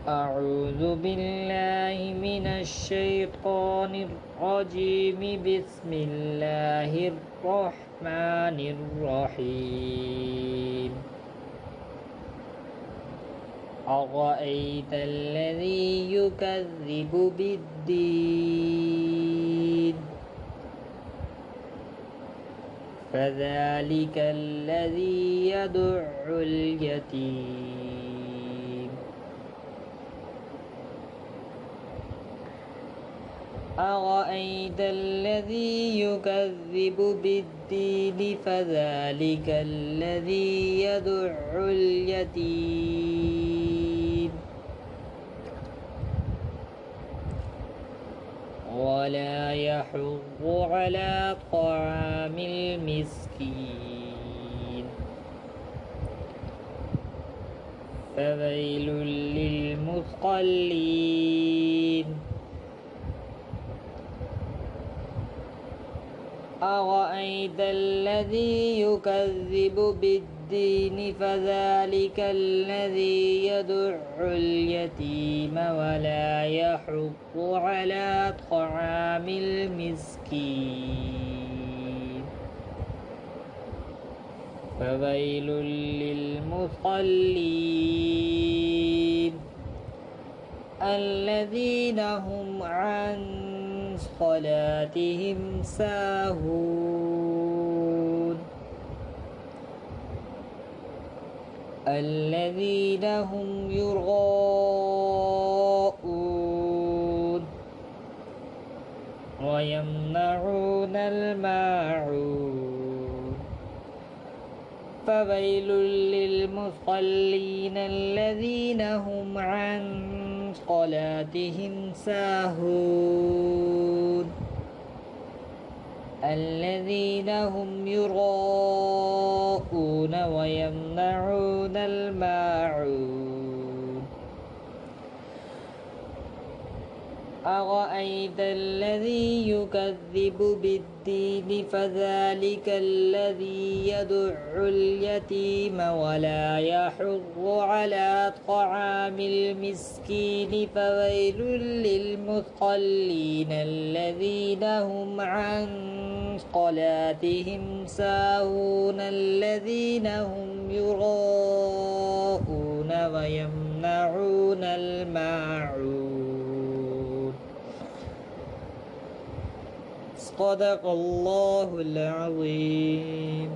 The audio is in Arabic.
أعوذ بالله من الشيطان الرجيم. بسم الله الرحمن الرحيم. أرأيت الذي يكذب بالدين فذلك الذي يدع اليتيم. أرأيت الذي يكذب بالدين فذلك الذي يدع اليتيم ولا يحض على طعام المسكين. فويل للمصلين. أرأيت الذي يكذب بالدين فذلك الذي يدع اليتيم ولا يحض على طعام المسكين. فويل للمصلين الذين هم عن صلاتهم ساهون الذين هم يراءون ويمنعون الماعون. فويل للمصلين الذين هم عن صلاتهم ساهون الذين هم يراءون ويمنعون الماعون. أرأيت الذي يكذب بالدين فذلك الذي يدع اليتيم ولا يحض على طعام المسكين. فويل للمصلين الذين هم عن صلاتهم ساهون الذين هم يراءون ويمنعون الماعون. صدق الله العظيم.